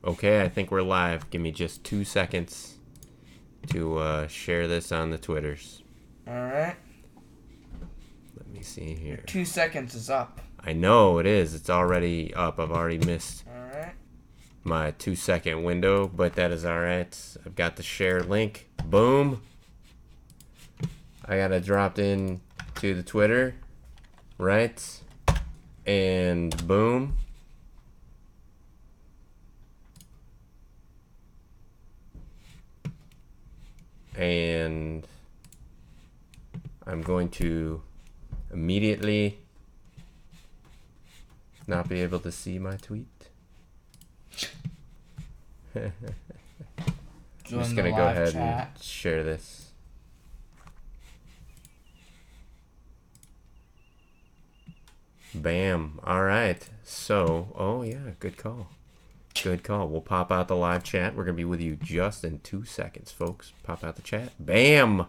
Okay, I think we're live. Give me just 2 seconds to share this on the Twitters. Alright. Let me see here. 2 seconds is up. I know it is. It's already up. I've already missed Alright. my 2-second window, but that is alright. I've got the share link. Boom. I got it dropped in to the Twitter. Right. And boom. And I'm going to immediately not be able to see my tweet. I'm just going to go ahead and share this. Bam. All right. So, oh yeah, good call. Good call. We'll pop out the live chat. We're going to be with you just in 2 seconds, folks. Pop out the chat. Bam.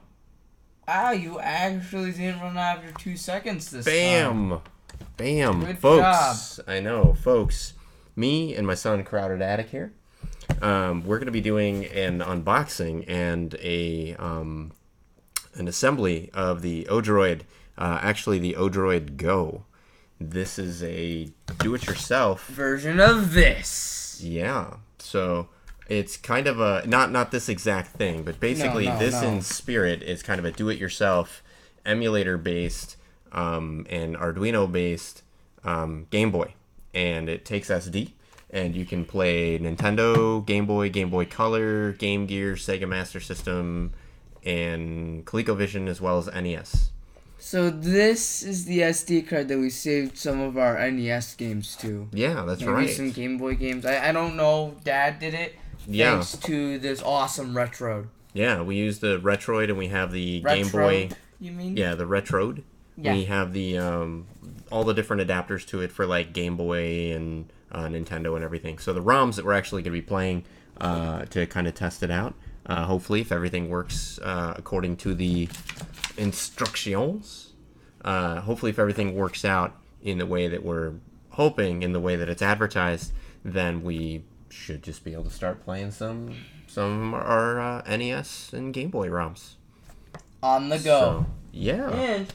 Ah, you actually didn't run after 2 seconds this Bam. time. Bam. Good Folks, job. I know, folks. Me and my son, Crowded Attic here. We're going to be doing an unboxing and an assembly of the ODROID, actually the ODROID-GO. This is a do-it-yourself version of this. Yeah, so it's kind of a not this exact thing, but basically in spirit is kind of a do-it-yourself emulator-based and Arduino-based Game Boy, and it takes SD, and you can play Nintendo, Game Boy Color, Game Gear, Sega Master System, and ColecoVision, as well as NES. So this is the SD card that we saved some of our NES games to. Yeah, that's Maybe right. some Game Boy games. I don't know. Dad did it. Yeah. Thanks to this awesome Retroid. Yeah, we use the Retroid, and we have the Retroid, Game Boy. You mean? Yeah, the Retroid. Yeah. We have the all the different adapters to it for like Game Boy and Nintendo and everything. So the ROMs that we're actually going to be playing to kind of test it out. Hopefully, if everything works according to the instructions. Hopefully, if everything works out in the way that we're hoping, in the way that it's advertised, then we should just be able to start playing some of our NES and Game Boy ROMs. On the go. So, yeah. And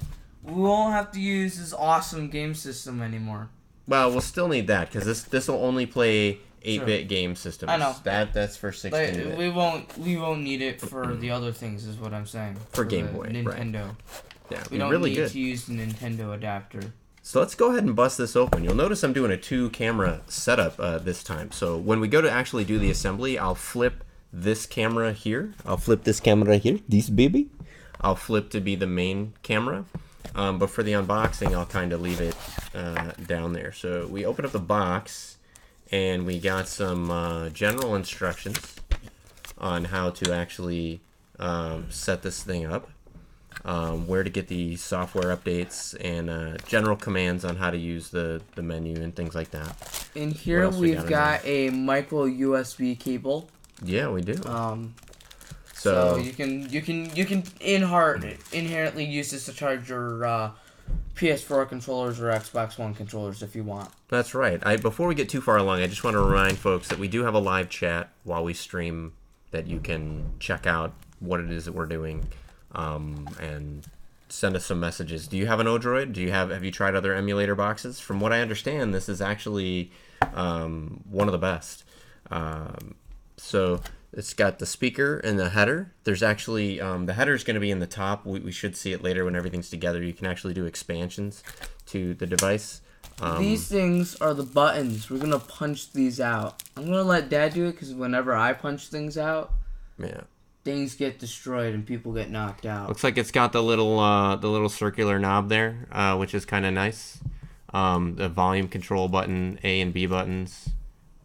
we won't have to use this awesome game system anymore. Well, we'll still need that because this will only play 8-bit game systems. I know. That's for 16-bit. But we won't need it for the other things, is what I'm saying. For Game Boy, Nintendo. Right. Yeah, we don't really need good. to use the Nintendo adapter. So let's go ahead and bust this open. You'll notice I'm doing a 2-camera setup this time. So when we go to actually do the assembly, I'll flip this camera here. This baby. I'll flip to be the main camera. But for the unboxing, I'll kind of leave it down there. So we open up the box, and we got some general instructions on how to actually set this thing up. Where to get the software updates and general commands on how to use the menu and things like that. In here we've got a micro USB cable. Yeah, we do. So you can inherently use this to charge your PS4 controllers or Xbox One controllers if you want. That's right. Before we get too far along, I just want to remind folks that we do have a live chat while we stream that you can check out what it is that we're doing. And send us some messages. Do you have an ODROID? Have you tried other emulator boxes? From what I understand, this is actually one of the best. So it's got the speaker and the header. There's actually the header is going to be in the top. We should see it later when everything's together. You can actually do expansions to the device. These things are the buttons. We're gonna punch these out. I'm gonna let Dad do it because whenever I punch things out, yeah. Things get destroyed and people get knocked out. Looks like it's got the little circular knob there, which is kind of nice. The volume control button, A and B buttons.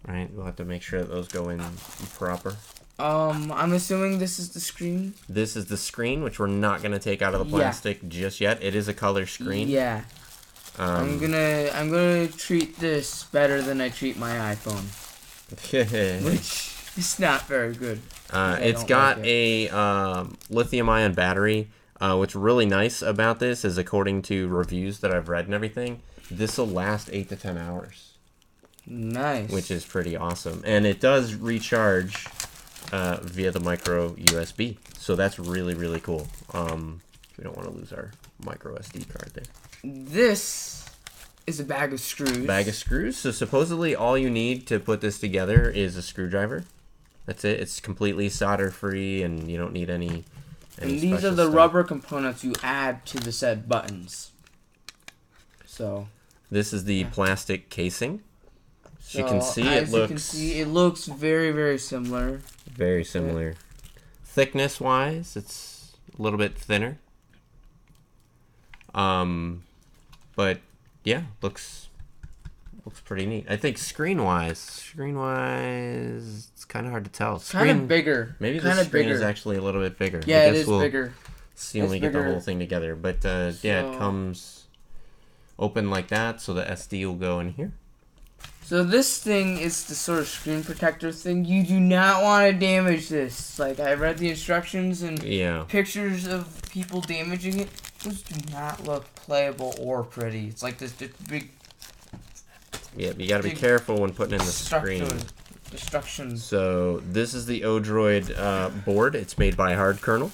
Right, we'll have to make sure that those go in proper. I'm assuming this is the screen. This is the screen, which we're not gonna take out of the plastic just yet. It is a color screen. Yeah. I'm gonna treat this better than I treat my iPhone, which is not very good. It's got a lithium-ion battery. What's really nice about this is, according to reviews that I've read and everything, this will last 8 to 10 hours. Nice. Which is pretty awesome. And it does recharge via the micro USB. So that's really, really cool. We don't want to lose our micro SD card there. This is a bag of screws. Bag of screws. So supposedly all you need to put this together is a screwdriver. That's it. It's completely solder free, and you don't need any and these are the stuff. Rubber components you add to the said buttons. So this is the plastic casing. As so you can see, it looks very, very similar. Very similar. Thickness wise, it's a little bit thinner. But yeah, looks pretty neat. I think screen wise, it's kind of hard to tell. Kind of bigger. Maybe the screen is actually a little bit bigger. Yeah, it is bigger. See when we get the whole thing together. But yeah, it comes open like that, so the SD will go in here. So this thing is the sort of screen protector thing. You do not want to damage this. Like, I read the instructions and pictures of people damaging it. Those do not look playable or pretty. It's like this big... Yeah, you gotta be careful when putting in the screen. Destruction. So this is the ODROID board. It's made by Hard Kernel.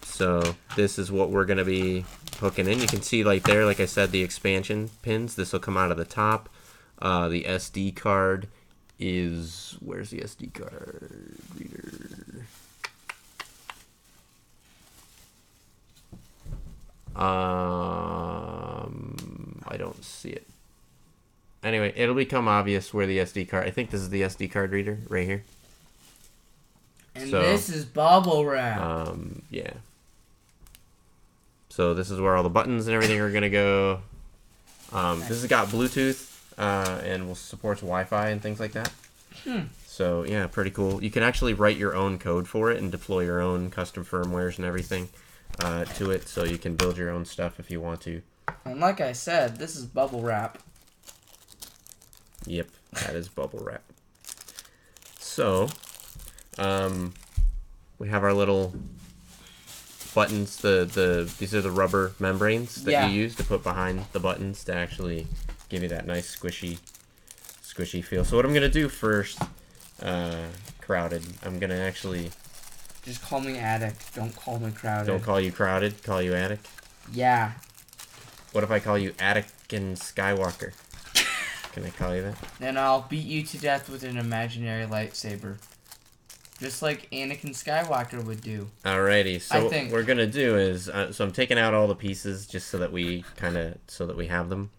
So this is what we're gonna be hooking in. You can see right there, like I said, the expansion pins. This will come out of the top. The SD card is, where's the SD card reader? I don't see it. Anyway, it'll become obvious where the SD card. I think this is the SD card reader right here. And so, this is bubble wrap. Yeah. So this is where all the buttons and everything are gonna go. This has got Bluetooth and will supports Wi-Fi and things like that. So yeah, pretty cool. You can actually write your own code for it and deploy your own custom firmwares and everything to it. So you can build your own stuff if you want to. And like I said, this is bubble wrap. Yep, that is bubble wrap. So we have our little buttons. These are the rubber membranes that you use to put behind the buttons to actually give you that nice squishy feel. So what I'm gonna do first, Crowded, I'm gonna actually just call me Attic. Don't call me Crowded. Don't call you Crowded. Call you Attic. Yeah. What if I call you Attic and Skywalker? Can I call you that? Then I'll beat you to death with an imaginary lightsaber. Just like Anakin Skywalker would do. Alrighty, so what we're gonna do is, so I'm taking out all the pieces just so that we have them.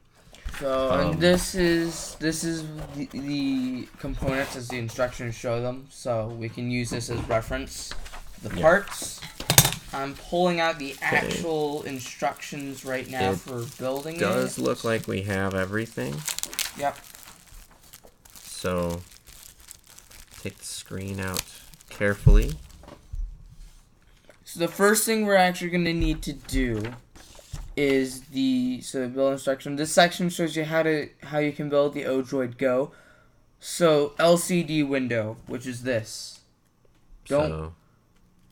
So and this is the components as the instructions show them. So we can use this as reference. The parts. I'm pulling out the actual instructions right now for building it. It does look like we have everything. Yep. So take the screen out carefully. So the first thing we're actually going to need to do is the build instruction. This section shows you how you can build the ODROID-GO. So LCD window, which is this.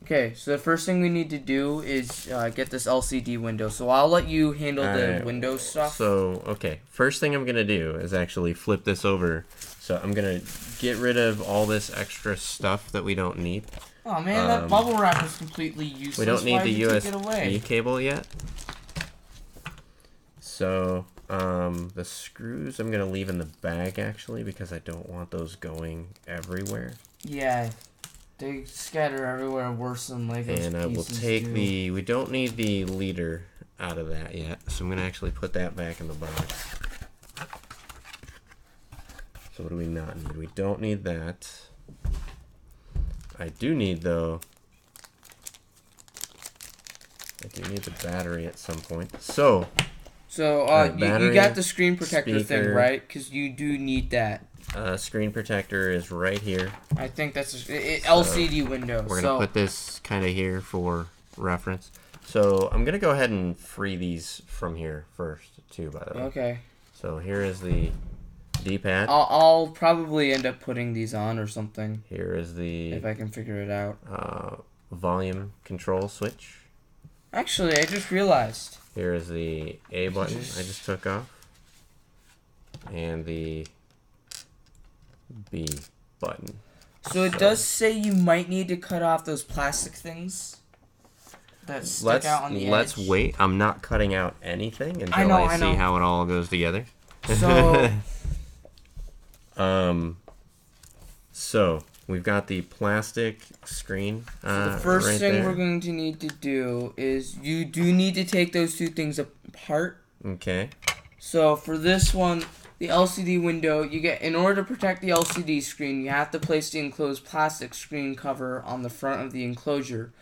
Okay, so the first thing we need to do is get this LCD window. So I'll let you handle the Windows stuff. So, okay, first thing I'm going to do is actually flip this over. So I'm going to get rid of all this extra stuff that we don't need. Oh man, that bubble wrap is completely useless. We don't need the USB cable yet. So, the screws I'm going to leave in the bag actually because I don't want those going everywhere. Yeah. They scatter everywhere worse than Legos. And I will take we don't need the leader out of that yet, so I'm going to actually put that back in the box. So what do we not need? We don't need that. I do need, though, I do need the battery at some point. So you got the screen protector thing, right? Because you do need that. Screen protector is right here. I think that's LCD window. We're going to put this kind of here for reference. So I'm going to go ahead and free these from here first, too, by the way. Okay. So here is the D-pad. I'll probably end up putting these on or something. Here is the... if I can figure it out. Volume control switch. Actually, I just realized. Here is the A button I just took off. and the B button. So it does say you might need to cut off those plastic things that stick out on the edge. Let's wait. I'm not cutting out anything until I see how it all goes together. So, so we've got the plastic screen. The first right thing there. we're going to need to do is you do need to take those two things apart. Okay. So for this one, the LCD window, in order to protect the LCD screen, you have to place the enclosed plastic screen cover on the front of the enclosure.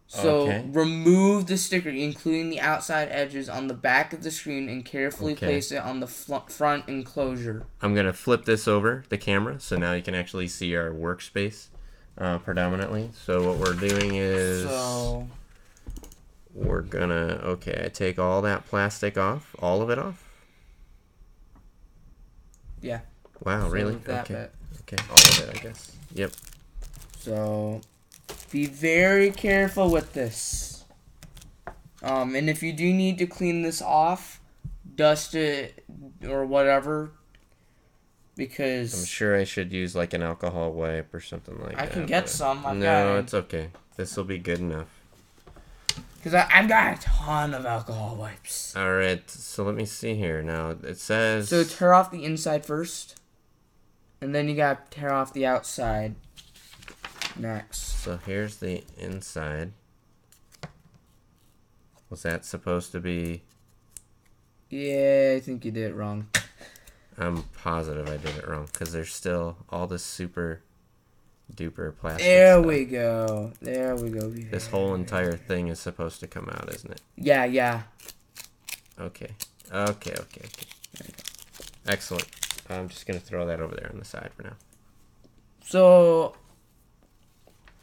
So remove the sticker, including the outside edges, on the back of the screen and carefully place it on the front enclosure. I'm going to flip this over, the camera, so now you can actually see our workspace predominantly. So what we're doing is we're going to, I take all that plastic off, all of it off. Yeah. Wow, so really? That bit. Okay, all of it, I guess. Yep. So be very careful with this. And if you do need to clean this off, dust it or whatever, because I'm sure I should use like an alcohol wipe or something like that. I can get some. No, it's okay. This will be good enough. Because I've got a ton of alcohol wipes. All right, so let me see here. Now, it says... So tear off the inside first, and then you got to tear off the outside next. So here's the inside. Was that supposed to be... Yeah, I think you did it wrong. I'm positive I did it wrong, because there's still all this super duper plastic There stuff. we go. There we go. This whole entire thing is supposed to come out, isn't it? Yeah. Okay. Excellent. I'm just going to throw that over there on the side for now. So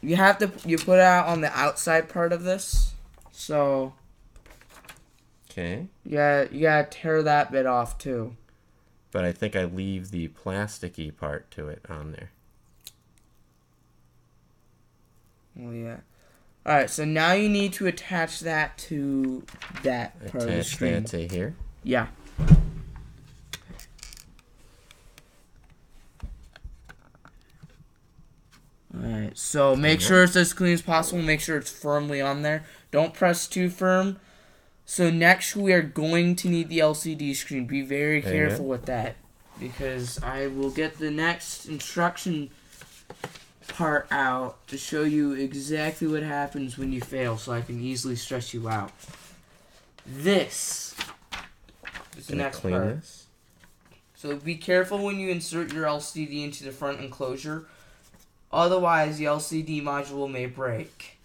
you put it out on the outside part of this. So okay. Yeah, you gotta tear that bit off too. But I think I leave the plasticky part to it on there. Oh yeah. Alright, so now you need to attach that to that part of the screen. Attach that to here? Yeah. Alright, so make sure it's as clean as possible. Make sure it's firmly on there. Don't press too firm. So next we are going to need the LCD screen. Be very careful with that, because I will get the next instruction part out to show you exactly what happens when you fail, so I can easily stress you out. This is the next part. This? So be careful when you insert your LCD into the front enclosure. Otherwise, the LCD module may break.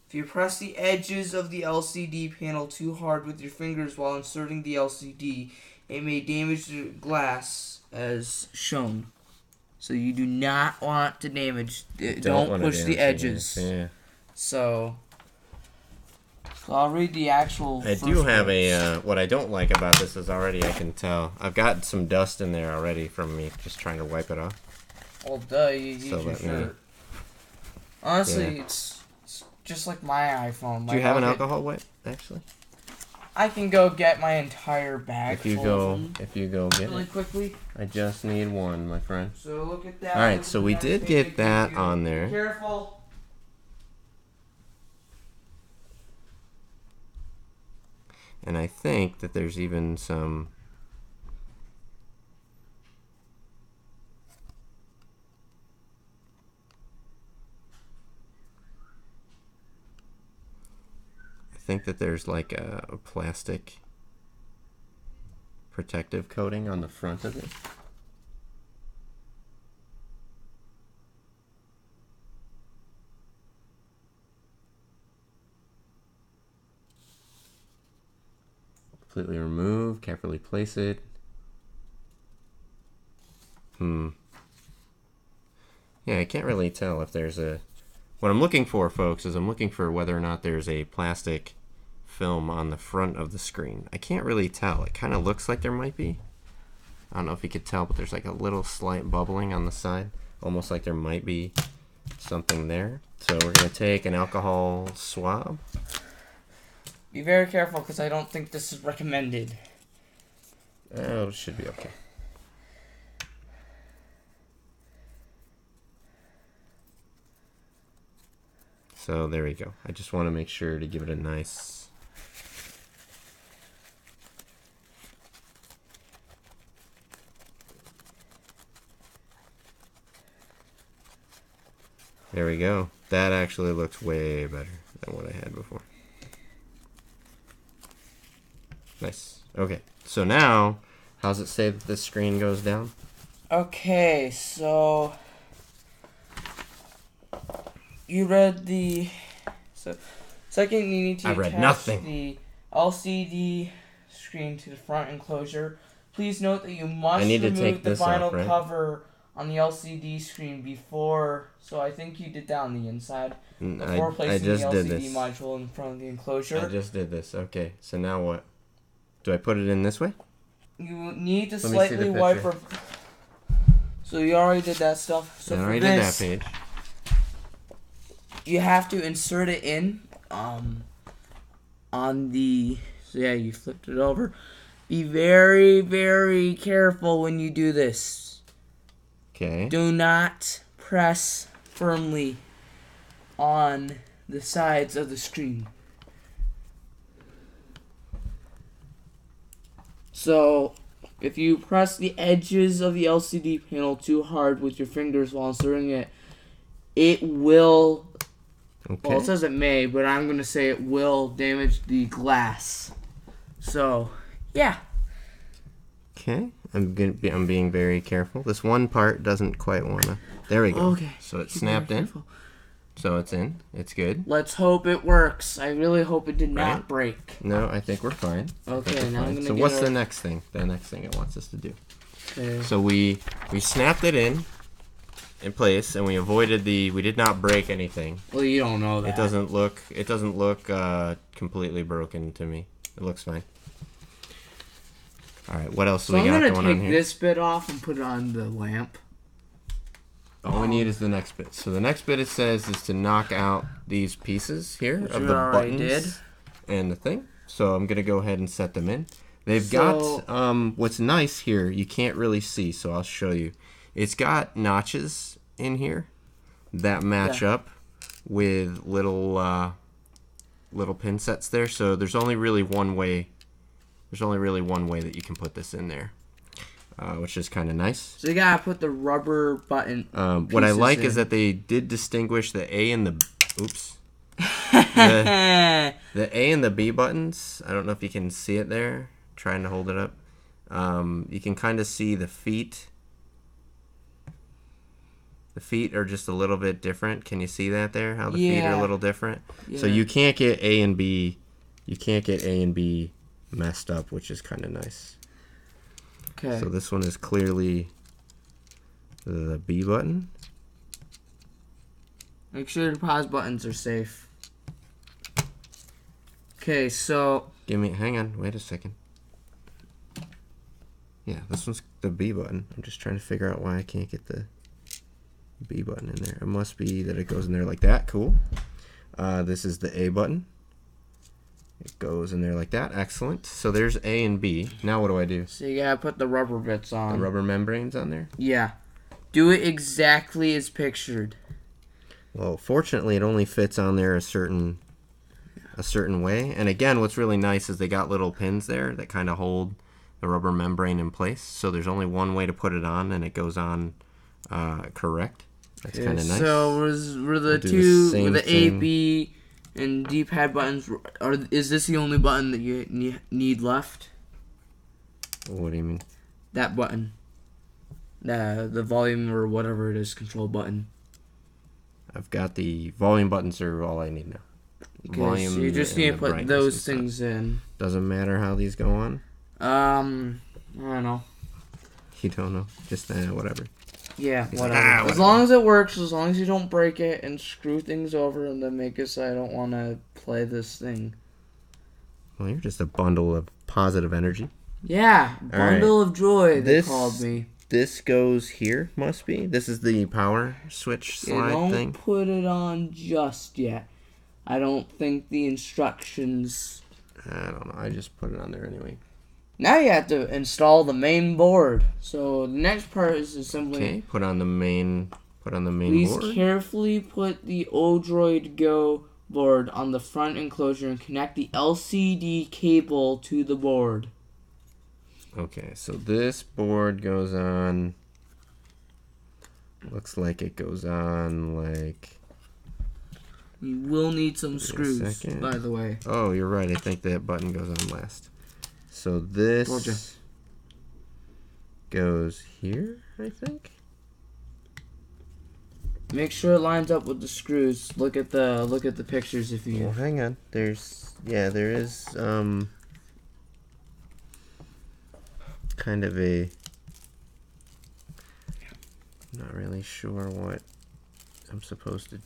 If you press the edges of the LCD panel too hard with your fingers while inserting the LCD, it may damage the glass as shown. So you do not want to damage. Don't push the edges. Yeah. So I'll read the actual. I do have a. What I don't like about this is already I can tell I've got some dust in there already from me just trying to wipe it off. Well, duh, you use your shirt. Honestly, it's just like my iPhone. Do you have an alcohol wipe, actually? I can go get my entire bag. If you go get really it quickly. I just need one, my friend. So look at that. All right, so we did get that on there. Be careful. And I think that there's even some. I think that there's like a plastic protective coating on the front of it. Completely remove, carefully place it. Yeah, I can't really tell if there's a... What I'm looking for, folks, is I'm looking for whether or not there's a plastic film on the front of the screen. I can't really tell. It kind of looks like there might be. I don't know if you could tell, but there's like a little slight bubbling on the side. Almost like there might be something there. So we're going to take an alcohol swab. Be very careful, because I don't think this is recommended. Oh, it should be okay. So there we go. I just want to make sure to give it a nice... There we go. That actually looks way better than what I had before. Nice. Okay, so now, how's it say that this screen goes down? Okay, so you read the... So, second, you need to attach the LCD screen to the front enclosure. Please note that you must remove the vinyl cover on the LCD screen before, so I think you did that on the inside, before placing the LCD module in front of the enclosure. I just did this. Okay, so now what? Do I put it in this way? You need to slightly wipe. So you already did that stuff. So I already did that page. You have to insert it in on the... So yeah, you flipped it over. Be very, very careful when you do this. Okay. Do not press firmly on the sides of the screen. So, if you press the edges of the LCD panel too hard with your fingers while inserting it, it will... Okay. Well, it says it may, but I'm going to say it will damage the glass. So, yeah. Okay. I'm being very careful. This one part doesn't quite want to... There we go. Okay. So it's snapped in. So it's in. It's good. Let's hope it works. I really hope it did not break. No, I think we're fine. Okay, now I'm going to So what's the next thing? The next thing it wants us to do. Okay. So we snapped it in place, and we avoided we did not break anything. Well, you don't know that. It doesn't look completely broken to me. It looks fine. All right, what else do we got going on here? So I'm going to take this bit off and put it on the lamp. All we need is the next bit. So the next bit, it says, is to knock out these pieces here of the buttons and the thing. So I'm going to go ahead and set them in. They've got, what's nice here, you can't really see, so I'll show you. It's got notches in here that match up with little pin sets there. So there's only really one way. There's only really one way that you can put this in there, which is kind of nice. So you gotta put the rubber button. What I like is that they did distinguish the A and the the A and the B buttons. I don't know if you can see it there. Trying to hold it up. You can kind of see the feet. The feet are just a little bit different. Can you see that there? How the feet are a little different. Yeah. So you can't get A and B. You can't get A and B messed up, which is kind of nice. Okay. So this one is clearly the B button. Make sure the pause buttons are safe. Okay, so hang on, wait a second. Yeah, this one's the B button. I'm just trying to figure out why I can't get the B button in there. It must be that it goes in there like that. Cool. This is the A button. It goes in there like that. Excellent. So there's A and B. Now what do I do? So you gotta put the rubber bits on. The rubber membranes on there? Yeah. Do it exactly as pictured. Well, fortunately, it only fits on there a certain way. And again, what's really nice is they got little pins there that kind of hold the rubber membrane in place. So there's only one way to put it on, and it goes on correct. That's kind of nice. So were the A, B, and D-pad buttons, is this the only button that you need left? What do you mean? That button. The volume or whatever it is, control button. I've got the volume buttons are all I need now. Okay, volume, so you just need to put those things in. Doesn't matter how these go on? I don't know. You don't know? Just whatever. Yeah, whatever. As long as it works, as long as you don't break it and screw things over and then make it so I don't want to play this thing. Well, you're just a bundle of positive energy. Yeah, bundle of joy, they called me. This goes here, must be. This is the power switch slide thing. Don't put it on just yet. I don't think the instructions... I don't know. I just put it on there anyway. Now you have to install the main board. So the next part is simply... Okay, put on the main Put on the main Please board. carefully put the ODROID-GO board on the front enclosure and connect the LCD cable to the board. Okay, so this board goes on. Looks like it goes on like. You will need some screws, by the way. Oh, you're right. I think that button goes on last. So this goes here, I think. Make sure it lines up with the screws. Look at the pictures if you. Well, hang on. There is kind of a. I'm not really sure what I'm supposed to.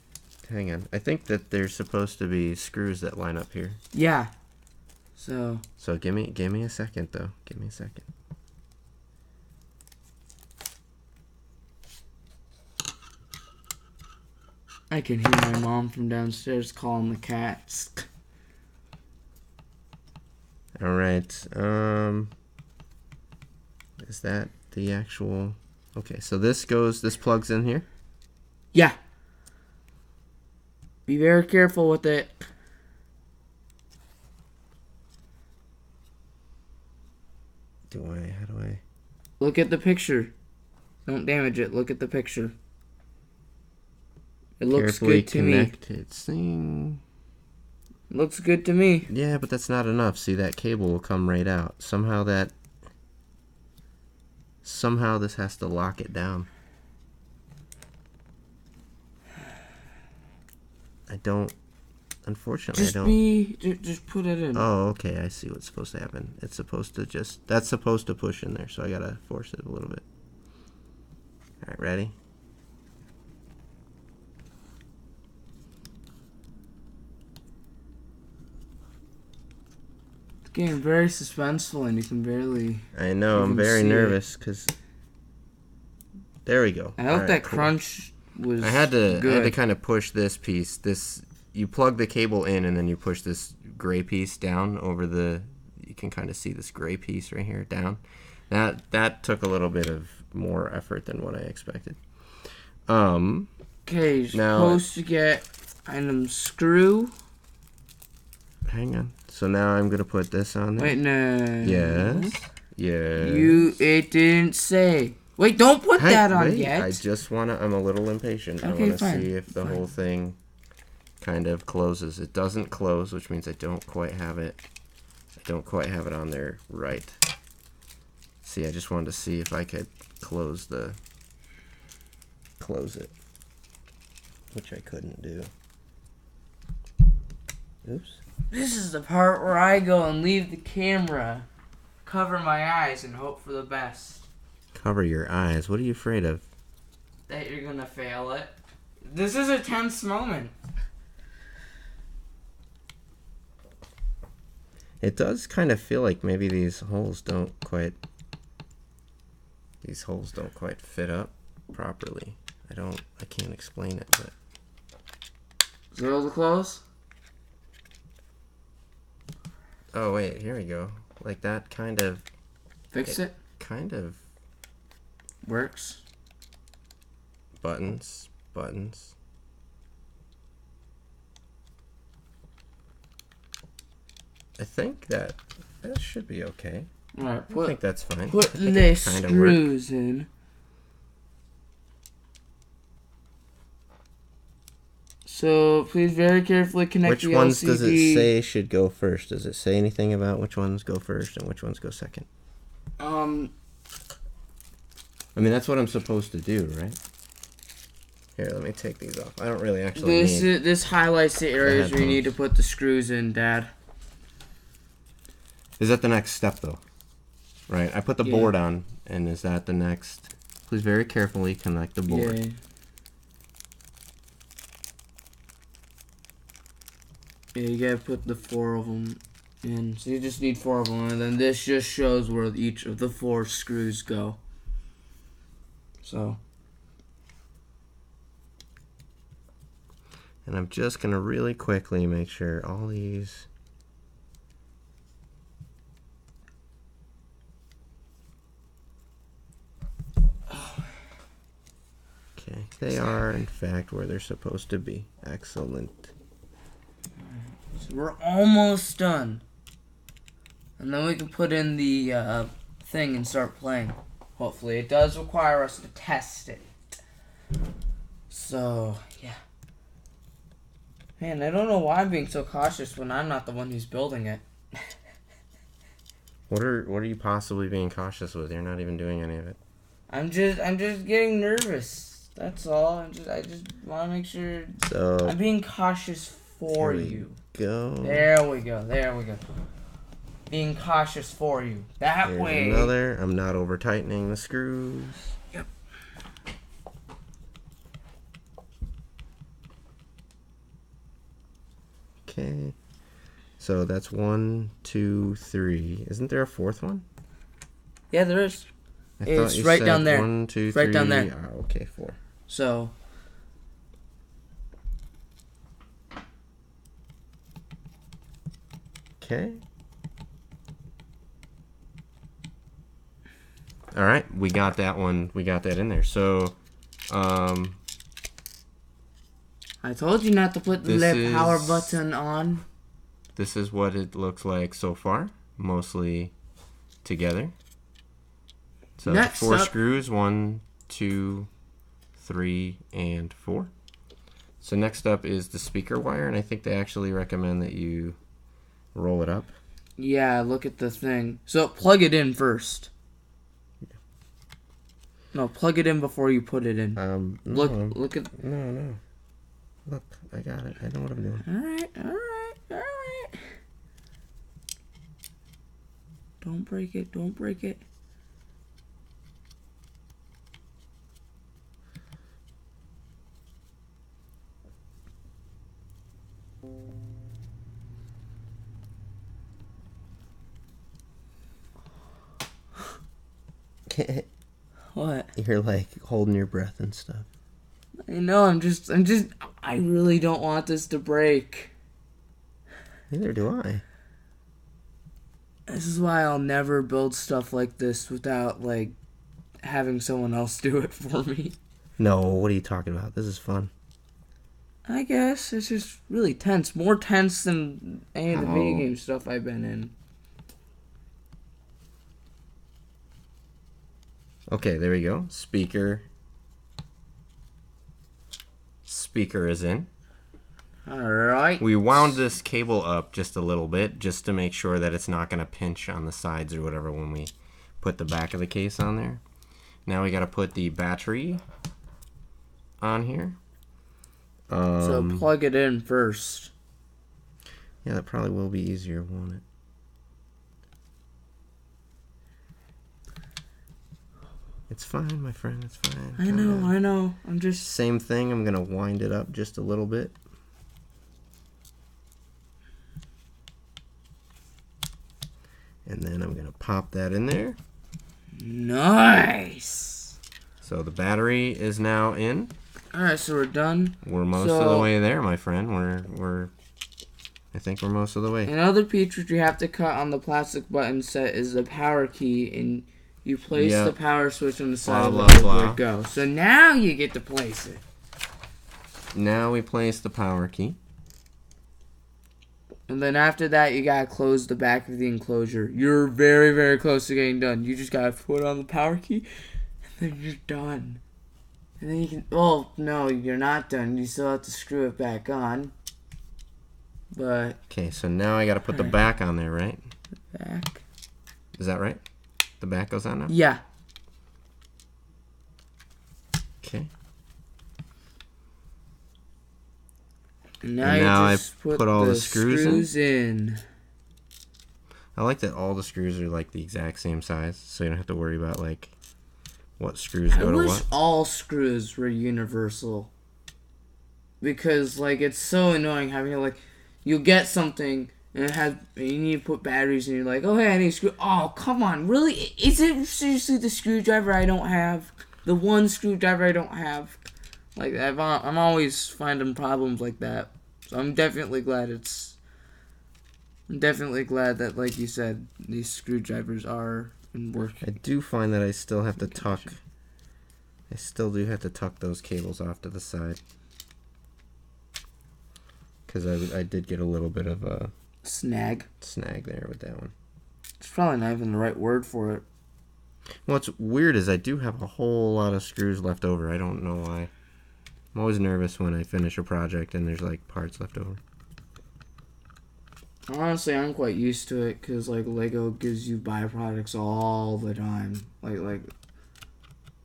Hang on. I think that there's supposed to be screws that line up here. Yeah. So give me a second though. Give me a second. I can hear my mom from downstairs calling the cats. All right. Is that the actual? Okay, so this plugs in here. Yeah. Be very careful with it. How do I? Look at the picture. Don't damage it. Look at the picture. It looks good to me. Connected thing. Looks good to me. Yeah, but that's not enough. See, that cable will come right out. Somehow this has to lock it down. Unfortunately, I don't. Just put it in. Oh, okay. I see what's supposed to happen. It's supposed to that's supposed to push in there, so I gotta force it a little bit. All right, ready? It's getting very suspenseful, and you can barely. I know. I'm very nervous because. There we go. I hope that crunch was. I had to kind of push this piece. You plug the cable in, and then you push this gray piece down over the. You can kind of see this gray piece right here down. That took a little bit of more effort than what I expected. Okay, you're supposed to get item screw. Hang on. So now I'm gonna put this on there. Wait, no. Yes. It didn't say. Wait, don't put that on yet. I'm a little impatient. Okay, I want to fine. see if the whole thing kind of closes. It doesn't close, which means I don't quite have it. On there right. See, I just wanted to see if I could close it, which I couldn't do. Oops. This is the part where I go and leave the camera, cover my eyes, and hope for the best. Cover your eyes. What are you afraid of? That you're gonna fail it. This is a tense moment. It does kind of feel like maybe these holes don't quite fit up properly. I can't explain it, but. Zero to close? Oh wait, here we go. Like that kind of. Fix it? Kind of. Works. Buttons. I think that should be okay. Alright, I think that's fine. Put the screws in. So please very carefully connect the LCD. Which ones does it say should go first? Does it say anything about which ones go first and which ones go second? I mean, that's what I'm supposed to do, right? Here, let me take these off. I don't really actually need... This highlights the areas where you need to put the screws in, Dad. Is that the next step, though? Right, I put the board on, and is that the next... Please very carefully connect the board. Yeah. Yeah, you gotta put the 4 of them in. So you just need 4 of them, and then this just shows where each of the 4 screws go. So. And I'm just gonna really quickly make sure all these. Okay, they are in fact where they're supposed to be. Excellent. So we're almost done. And then we can put in the thing and start playing. Hopefully. It does require us to test it. So, yeah. Man, I don't know why I'm being so cautious when I'm not the one who's building it. What are you possibly being cautious with? You're not even doing any of it. I'm just getting nervous. That's all. I just want to make sure. So I'm being cautious for you. Go. There we go. There we go. Being cautious for you. That Here's way. another. I'm not over tightening the screws. Yep. Okay. So that's 1, 2, 3. Isn't there a fourth one? Yeah, there is. I It's thought you right said down there. 1, 2, Right 3. down there. Oh, okay, 4. So. Okay. All right, we got that one. We got that in there. So, I told you not to put the This power is- button on. this is what it looks like so far, mostly together. So Next 4 up- screws, 1, 2, 3, and 4. So next up is the speaker wire, and I think they actually recommend that you roll it up. Yeah, look at the thing. So plug it in first. No, plug it in before you put it in. No, Look at. no. Look, I got it. I know what I'm doing. All right. Don't break it. Don't break it. What? You're like holding your breath and stuff. I know. I really don't want this to break. Neither do I. This is why I'll never build stuff like this without, like, having someone else do it for me. No, what are you talking about? This is fun. I guess it's just really tense. More tense than any of the video How? game stuff I've been in. Okay, there we go. Speaker is in. Alright. We wound this cable up just a little bit just to make sure that it's not going to pinch on the sides or whatever when we put the back of the case on there. Now we got to put the battery on here. So plug it in first. Yeah, that probably will be easier, won't it? It's fine, my friend. It's fine. I know. I'm just... Same thing. I'm going to wind it up just a little bit. And then I'm going to pop that in there. Nice! So the battery is now in. Alright, so we're done. We're most of the way there, my friend. I think we're most of the way. Another piece which you have to cut on the plastic button set is the power key, and you place the power switch on the side of the ODROID-GO. So now you get to place it. Now we place the power key. And then after that, you gotta close the back of the enclosure. You're very, very close to getting done. You just gotta put on the power key, and then you're done. And then you can... Oh, no, you're not done. You still have to screw it back on. But... Okay, so now I gotta put the back on there, right? Back. Is that right? The back goes on now? Yeah. Okay. And And you now I just put all the screws in. I like that all the screws are like the exact same size, so you don't have to worry about like what screws I go to wish what. all screws were universal. Because, like, it's so annoying having to, like, you get something and you need to put batteries and you're like, oh, hey, I need a screw. Oh, come on, really? Is it seriously the screwdriver I don't have? The one screwdriver I don't have? Like, I'm always finding problems like that. So I'm definitely glad that, like you said, these screwdrivers are in work. I do find that I still have to tuck I still do have to tuck those cables off to the side. Because I did get a little bit of a snag there with that one. It's probably not even the right word for it. What's weird is I do have a whole lot of screws left over. I don't know why. I'm always nervous when I finish a project and there's like parts left over. Honestly, I'm quite used to it because like Lego gives you byproducts all the time. Like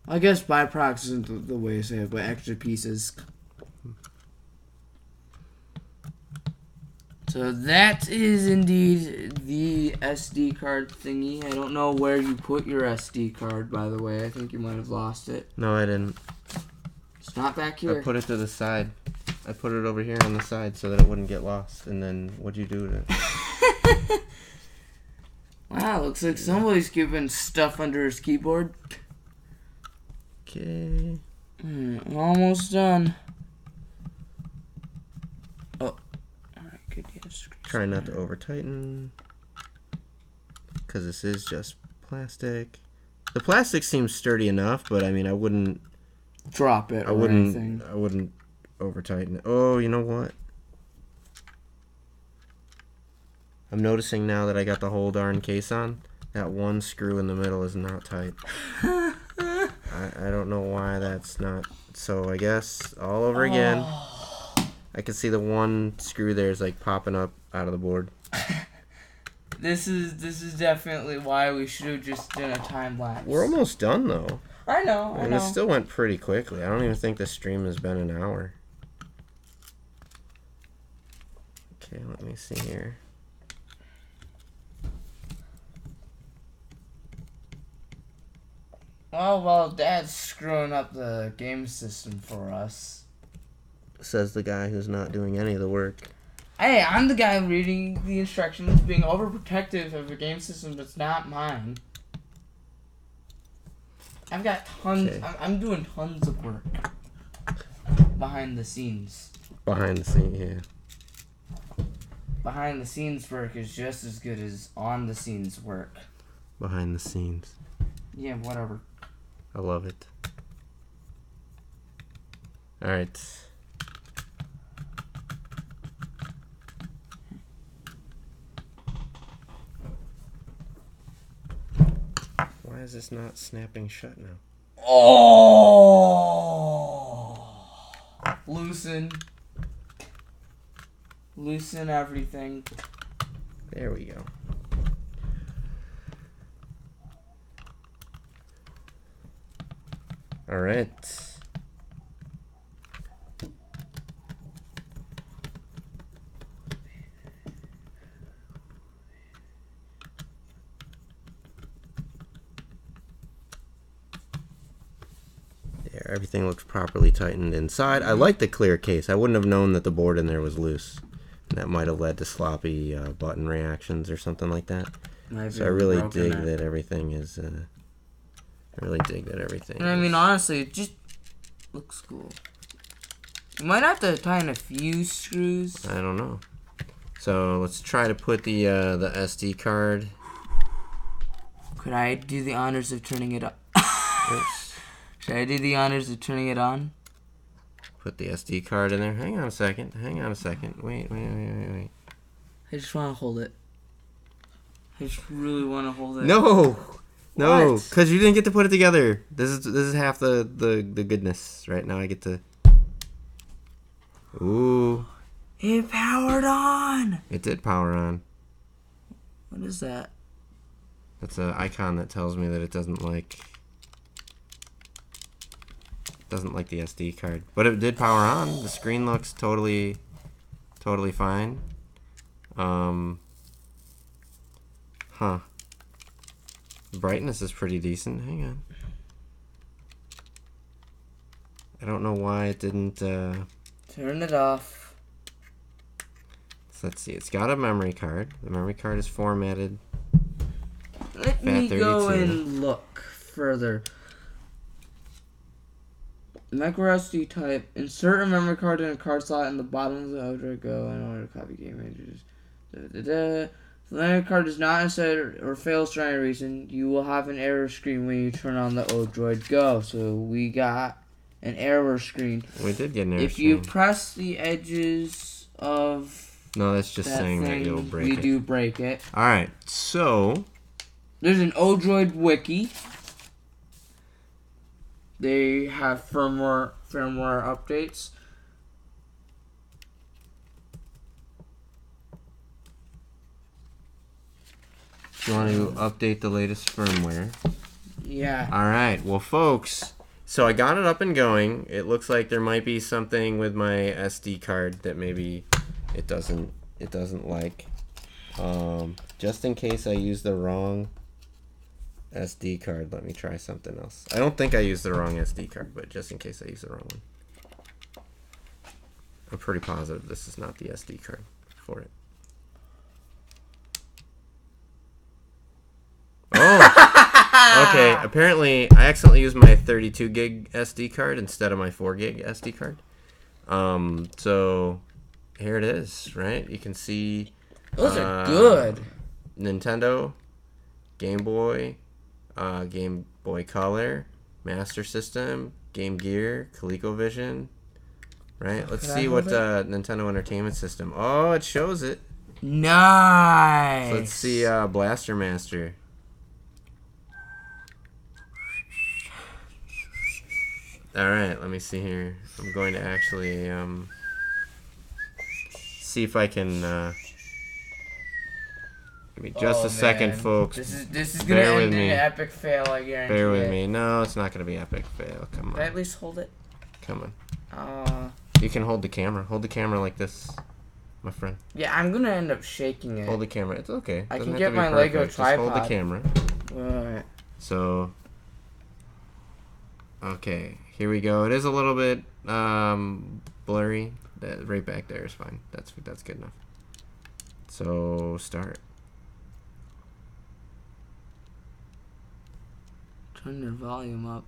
I guess byproducts isn't the way to say it, but extra pieces. So that is indeed the SD card thingy. I don't know where you put your SD card, by the way. I think you might have lost it. No, I didn't. It's not back here. I put it to the side. I put it over here on the side so that it wouldn't get lost. And then what'd you do with it? Wow, looks like somebody's keeping stuff under his keyboard. Okay. Almost done. Oh. Alright, good. Yes. Try not to over tighten. Because this is just plastic. The plastic seems sturdy enough, but I mean, I wouldn't drop it or anything. I wouldn't over tighten it. Oh, you know what? I'm noticing now that I got the whole darn case on. That one screw in the middle is not tight. I don't know why that's not. So I guess all over again. I can see the one screw there is like popping up out of the board. This is definitely why we should have just done a time lapse. We're almost done though. I know. And it still went pretty quickly. I don't even think the stream has been an hour. Okay, let me see here. Oh, well, Dad's screwing up the game system for us. Says the guy who's not doing any of the work. Hey, I'm the guy reading the instructions, being overprotective of the game system that's not mine. I've got tons. Okay. I'm doing tons of work behind the scenes. Behind the scenes, yeah. Behind the scenes work is just as good as on the scenes work. Behind the scenes. Yeah, whatever. I love it. All right. Why is this not snapping shut now? Oh! Loosen everything. There we go. All right. There, everything looks properly tightened inside. I like the clear case. I wouldn't have known that the board in there was loose. That might have led to sloppy button reactions or something like that. So I really dig that everything is. I really dig that everything. And I mean, honestly, it just looks cool. You might have to tighten a few screws. I don't know. So let's try to put the SD card. Could I do the honors of turning it on? Should I do the honors of turning it on? Put the SD card in there. Hang on a second. Wait. I just want to hold it. I just really want to hold it. No, because you didn't get to put it together. This is half the goodness. Right now I get to. Ooh. It powered on. It did power on. What is that? That's an icon that tells me that it doesn't like the SD card. But it did power on. The screen looks totally fine. Huh. Brightness is pretty decent. Hang on. I don't know why it didn't turn it off. So let's see. It's got a memory card. The memory card is formatted. Let me go and look further. Micro SD type. Insert a memory card in a card slot in the bottom of the ODROID-GO in order to copy game images. If the memory card does not insert or fails for any reason, you will have an error screen when you turn on the ODROID-GO. So we got an error screen. We did get an error If screen. you press the edges of No, that's just that saying thing, that you'll break we it. do break it. Alright, so... There's an ODROID wiki. They have firmware updates. You want to update the latest firmware? Yeah. Alright, well folks, so I got it up and going. It looks like there might be something with my SD card that maybe it doesn't like. Just in case I use the wrong SD card, let me try something else. I don't think I used the wrong SD card, but just in case I use the wrong one. I'm pretty positive this is not the SD card for it. Oh! Okay, apparently I accidentally used my 32 gig SD card instead of my 4 gig SD card. So here it is, right? You can see Those are good. Nintendo, Game Boy Color, Master System, Game Gear, ColecoVision. Right? Let's see what Nintendo Entertainment System. Oh, it shows it. Nice. So let's see Blaster Master. Alright, let me see here. I'm going to actually see if I can give me just a second, folks. This is gonna end in an epic fail, I guarantee. Bear with me. No, it's not gonna be epic fail. Come on. Can I at least hold it? Come on. You can hold the camera. Hold the camera like this, my friend. Yeah, I'm gonna end up shaking it. Hold the camera. It's okay. I can get my Lego tripod. Just hold the camera. Alright. So, okay, here we go. It is a little bit blurry. That right back there is fine. That's good enough. So start. Turn your volume up.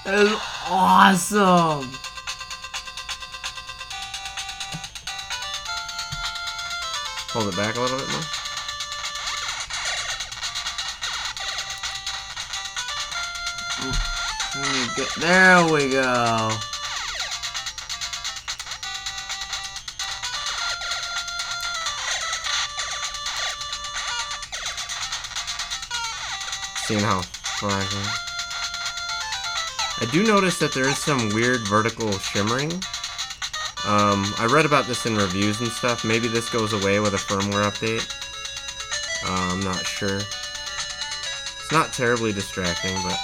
That is awesome. Hold it back a little bit more. There we go. Seeing how far I can. I do notice that there is some weird vertical shimmering. I read about this in reviews and stuff. Maybe this goes away with a firmware update. I'm not sure. It's not terribly distracting, but...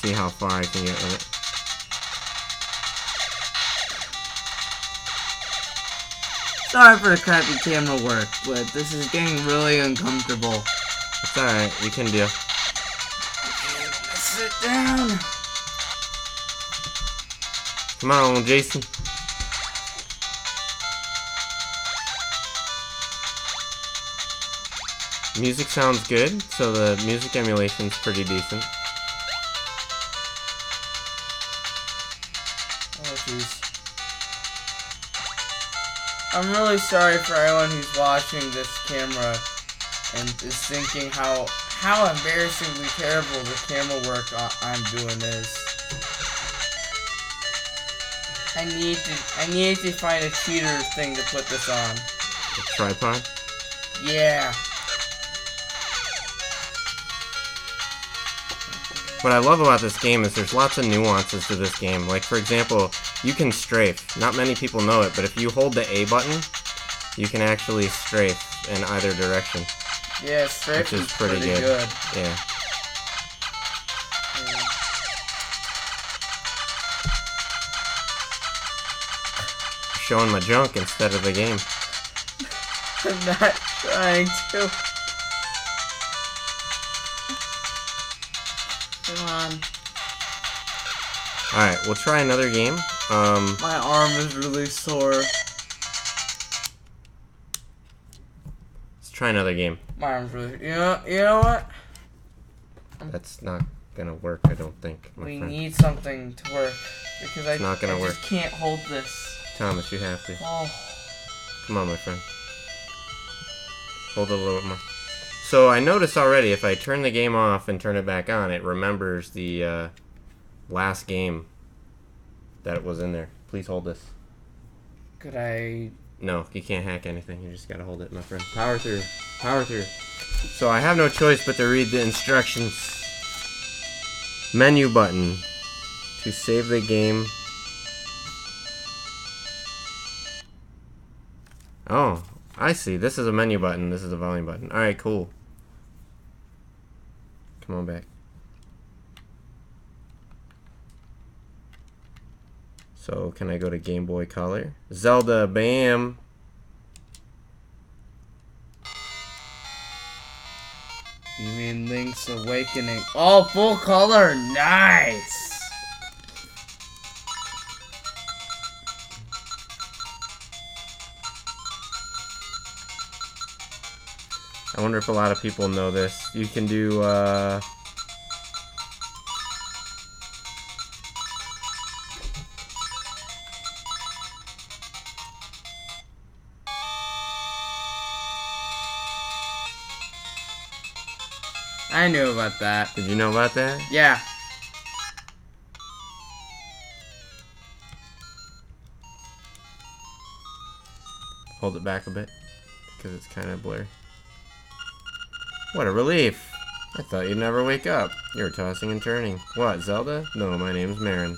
see how far I can get with it. Sorry for the crappy camera work, but this is getting really uncomfortable. It's alright, you can do. Sit down. Come on, Jason. Music sounds good, so the music emulation's pretty decent. Oh, jeez. I'm really sorry for everyone who's watching this camera and is thinking how embarrassingly terrible the camera work I'm doing is. I need to find a cheater thing to put this on. A tripod? Yeah. What I love about this game is there's lots of nuances to this game. Like, for example, you can strafe. Not many people know it, but if you hold the A button, you can actually strafe in either direction. Yeah, strafe is pretty good. Yeah. Showing my junk instead of the game. I'm not trying to. Come on. Alright, we'll try another game. My arm is really sore. try another game. My arm's really. You know what? That's not gonna work, I don't think. We need something to work because I just can't hold this. Thomas, you have to. Oh. Come on, my friend. Hold it a little bit more. So I noticed already, if I turn the game off and turn it back on, it remembers the last game that was in there. Please hold this. Could I? No, you can't hack anything. You just gotta hold it, my friend. Power through. Power through. So I have no choice but to read the instructions. Menu button to save the game. Oh, I see. This is a menu button. This is a volume button. Alright, cool. Come on back. So, can I go to Game Boy Color? Zelda, bam! You mean Link's Awakening? Oh, full color! Nice! I wonder if a lot of people know this. You can do, I knew about that. Did you know about that? Yeah. Hold it back a bit, because it's kind of blurry. What a relief! I thought you'd never wake up. You're tossing and turning. What, Zelda? No, my name's Marin.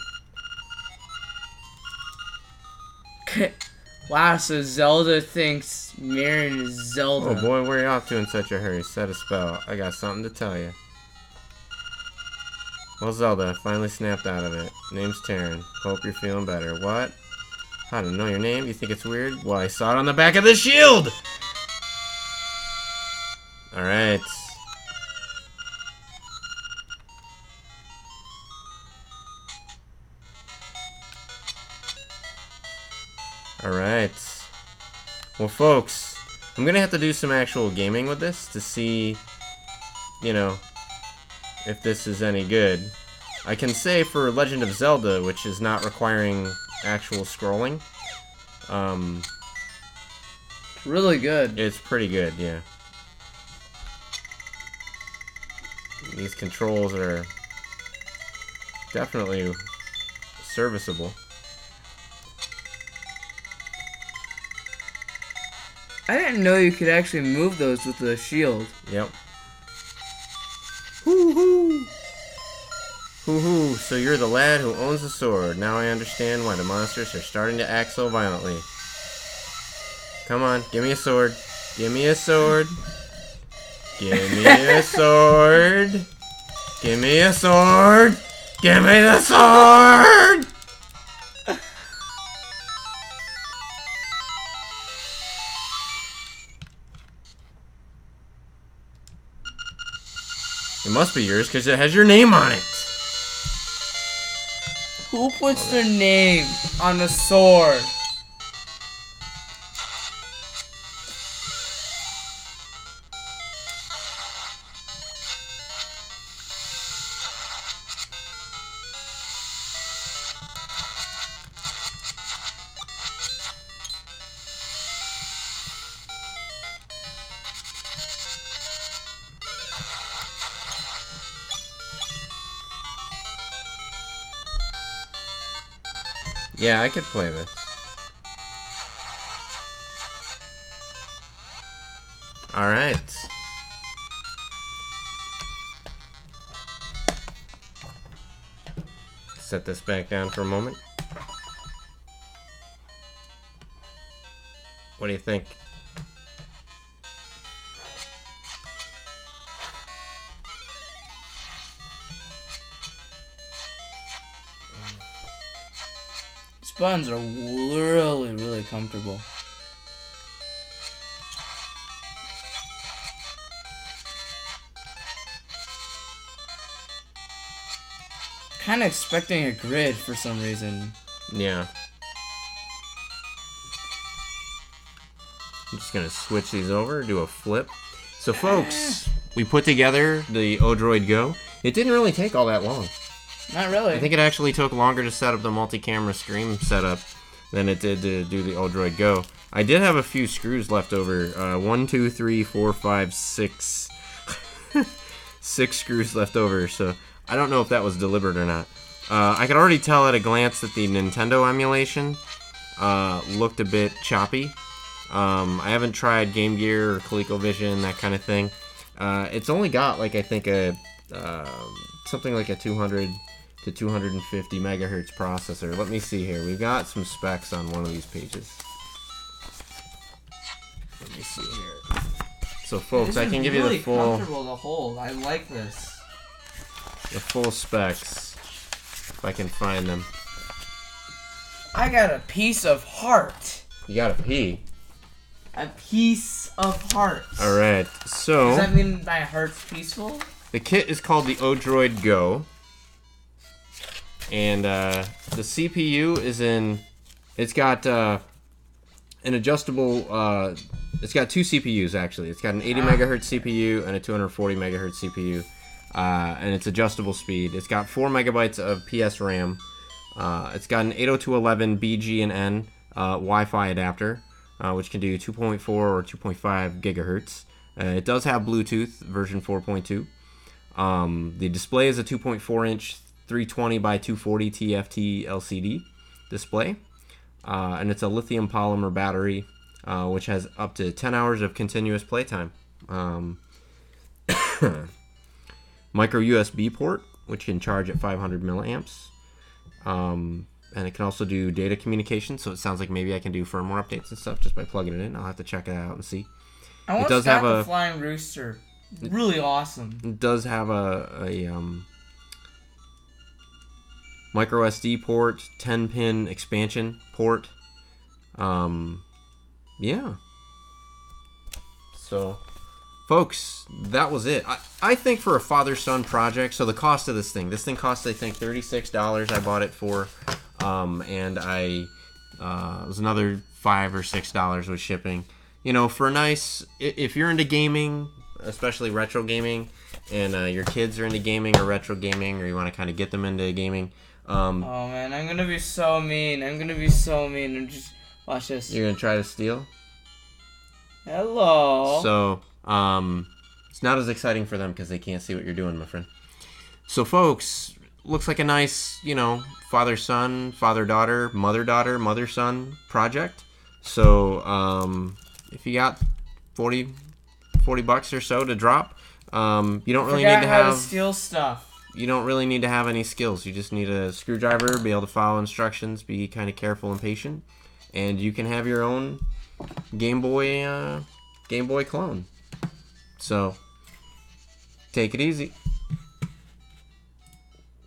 Wow, so Zelda thinks Marin is Zelda. Oh boy, where are you off to in such a hurry? Set a spell. I got something to tell you. Well, Zelda, finally snapped out of it. Name's Taryn. Hope you're feeling better. What? I don't know your name. You think it's weird? Well, I saw it on the back of the shield! Alright. Alright. Well, folks, I'm gonna have to do some actual gaming with this to see, you know, if this is any good. I can say for Legend of Zelda, which is not requiring actual scrolling, really good. it's pretty good, yeah. These controls are definitely serviceable. I didn't know you could actually move those with the shield. Yep. Hoo-hoo! Hoo-hoo, so you're the lad who owns the sword. Now I understand why the monsters are starting to act so violently. Come on, give me a sword. Give me a sword. Give me a sword. Give me a sword. Give me the sword! It must be yours because it has your name on it. Who puts their name on a sword? Yeah, I could play this. Alright. Set this back down for a moment. What do you think? These buttons are really, really comfortable. Kind of expecting a grid for some reason. Yeah. I'm just gonna switch these over, do a flip. So folks, we put together the ODROID-GO. It didn't really take all that long. Not really. I think it actually took longer to set up the multi-camera stream setup than it did to do the ODROID-GO. I did have a few screws left over. 1, 2, 3, 4, 5, 6. 6 screws left over, so I don't know if that was deliberate or not. I could already tell at a glance that the Nintendo emulation looked a bit choppy. I haven't tried Game Gear or ColecoVision, that kind of thing. It's only got, like, I think a something like a 200 to 250 megahertz processor. Let me see here. We've got some specs on one of these pages. Let me see here. So, folks, I can give you the full. This is really comfortable to hold. I like this. The full specs, if I can find them. I got a piece of heart. You got a P. A piece of heart. All right. So. Does that mean my heart's peaceful? The kit is called the ODROID-GO, and the CPU is in. It's got an adjustable. It's got 2 CPUs actually. It's got an 80 megahertz CPU and a 240 megahertz CPU, and it's adjustable speed. It's got 4 megabytes of PS RAM. It's got an 802.11 BG and N Wi-Fi adapter, which can do 2.4 or 2.5 gigahertz. It does have Bluetooth version 4.2. The display is a 2.4-inch 320 by 240 TFT LCD display, and it's a lithium polymer battery, which has up to 10 hours of continuous playtime. Micro USB port, which can charge at 500 milliamps, and it can also do data communication. So it sounds like maybe I can do firmware updates and stuff just by plugging it in. I'll have to check it out and see. I want to have a flying rooster. Really awesome. It does have a micro SD port, 10-pin expansion port. Yeah. So, folks, that was it. I think for a father-son project, so the cost of this thing cost, I think, $36 I bought it for, and it was another $5 or $6 with shipping. You know, for a nice, if you're into gaming, especially retro gaming, and your kids are into gaming or retro gaming, or you want to kind of get them into gaming. Oh man, I'm gonna be so mean. I'm just watch this. You're gonna try to steal? Hello. So, it's not as exciting for them because they can't see what you're doing, my friend. So, folks, looks like a nice, you know, father-son, father-daughter, mother-daughter, mother-son project. So, if you got 40 bucks or so to drop, you don't really need to have to steal stuff. You don't really need to have any skills. You just need a screwdriver, be able to follow instructions, be kind of careful and patient, and you can have your own Game Boy clone. So, take it easy.